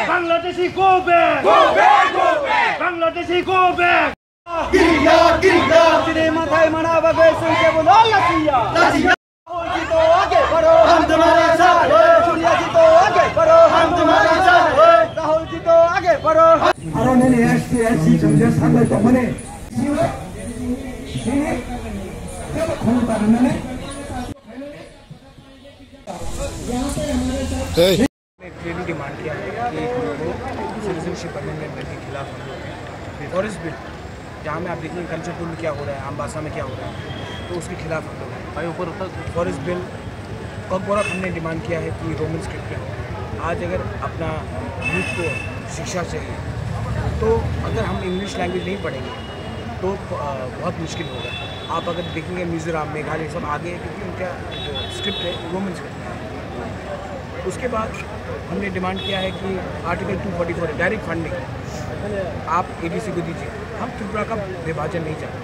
Bangladeshi go back! Go back! Go back! Bangladeshi go back! गिरिया गिरिया तेरे माथे मना बगे सुन के बोलो लसिया लसिया राहुल जी तो आगे बढ़ो हम तुम्हारे साथ हैं सूर्या जी तो आगे बढ़ो हम तुम्हारे साथ हैं राहुल जी तो आगे बढ़ो 알아낸 STS 정제 상을 때문에 이후에 공부하는 क्लियरली डिमांड किया है कि हमको सिटीजनशिप अमेंडमेंट बिल के खिलाफ हम लोग फॉरेस्ट बिल जहाँ में आप देखेंगे कंचनपुर में क्या हो रहा है, अम्बासा में क्या हो रहा है, तो उसके खिलाफ हम लोग हैं। ऊपर फॉरेस्ट बिल कॉर्पोरेट हमने डिमांड किया है कि रोमन स्क्रिप्ट में आज अगर अपना यूथ को शिक्षा चाहिए तो अगर हम इंग्लिश लैंग्वेज नहीं पढ़ेंगे तो बहुत मुश्किल होगा। आप अगर देखेंगे मिज़ोरम मेघालय सब आगे है क्योंकि उनका जो स्क्रिप्ट है रोमन स्क्रिप्ट है। उसके बाद हमने डिमांड किया है कि आर्टिकल 244 डायरेक्ट फंडिंग आप एडीसी को दीजिए। हम त्रिपुरा का विभाजन नहीं चाहते।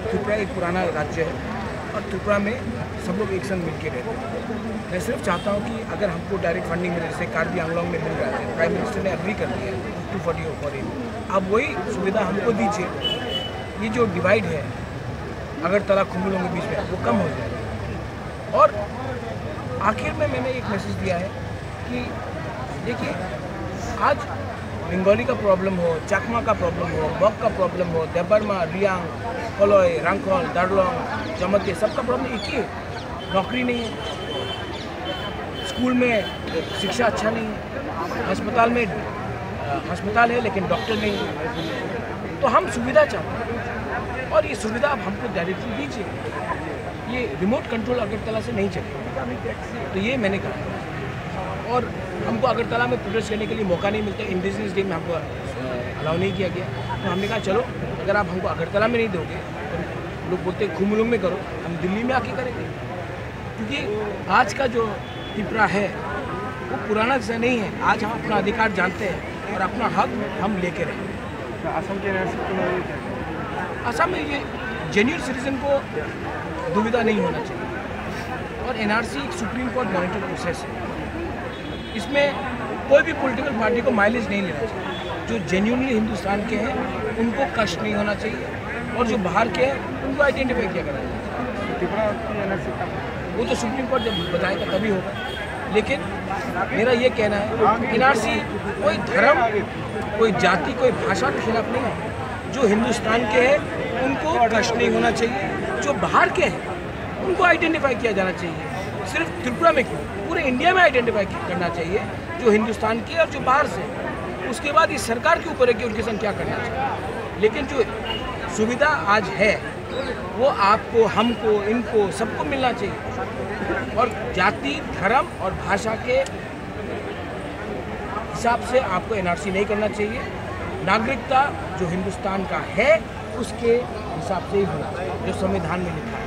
त्रिपुरा एक पुराना राज्य है और त्रिपुरा में सब लोग एक संग मिलकर रहते हैं। मैं सिर्फ चाहता हूँ कि अगर हमको डायरेक्ट फंडिंग मिले, जैसे कार्बी आंगलोंग में मिल रहा है, प्राइम मिनिस्टर ने एग्री कर दिया है 244, अब वही सुविधा हमको दीजिए। ये जो डिवाइड है अगरतला खुम्बुलों के बीच में वो कम हो जाएगा। और आखिर में मैंने एक मैसेज दिया है कि देखिए आज बंगाली का प्रॉब्लम हो, चकमा का प्रॉब्लम हो, बक का प्रॉब्लम हो, देबरमा, रियांग, कोलोई, रंगखोल, दार्लोंग, जमते सबका प्रॉब्लम एक ही है, नौकरी नहीं है, स्कूल में शिक्षा अच्छा नहीं है, अस्पताल है लेकिन डॉक्टर नहीं है। तो हम सुविधा चाहते हैं और ये सुविधा आप हमको डायरेक्टली दीजिए। ये रिमोट कंट्रोल अगरतला से नहीं चलेगा। तो ये मैंने कहा और हमको अगरतला में प्रोटेस्ट करने के लिए मौका नहीं मिलता। इंडिजिनस डे में हमको अलाउ नहीं किया गया, तो हमने कहा चलो अगर आप हमको अगरतला में नहीं दोगे तो लोग बोलते खुम्बुलुंग में करो, हम दिल्ली में आके करेंगे। क्योंकि आज का जो त्रिपुरा है वो पुराना जैसा नहीं है। आज हम अपना अधिकार जानते हैं और अपना हक हम लेके रहेंगे। असम में ये जेन्युइन सिटीजन को दुविधा नहीं होना चाहिए और एनआरसी एक सुप्रीम कोर्ट मॉनिटर प्रोसेस है। इसमें कोई भी पॉलिटिकल पार्टी को माइलेज नहीं लेना चाहिए। जो जेन्युइनली हिंदुस्तान के हैं उनको कष्ट नहीं होना चाहिए और जो बाहर के हैं उनको आइडेंटिफाई किया करना चाहिए। वो तो सुप्रीम कोर्ट जब बताएगा तभी होगा। लेकिन मेरा ये कहना है एनआरसी कोई धर्म, कोई जाति, कोई भाषा के खिलाफ नहीं है। जो हिंदुस्तान के हैं उनको कष्ट नहीं होना चाहिए, जो बाहर के हैं उनको आइडेंटिफाई किया जाना चाहिए। सिर्फ त्रिपुरा में क्यों, पूरे इंडिया में आइडेंटिफाई करना चाहिए जो हिंदुस्तान के और जो बाहर से। उसके बाद इस सरकार के ऊपर है कि उनके संग क्या करना चाहिए। लेकिन जो सुविधा आज है वो आपको, हमको, इनको सबको मिलना चाहिए और जाति, धर्म और भाषा के हिसाब से आपको एनआरसी नहीं करना चाहिए। नागरिकता जो हिंदुस्तान का है उसके हिसाब से ही होना चाहिए, जो संविधान में लिखा है।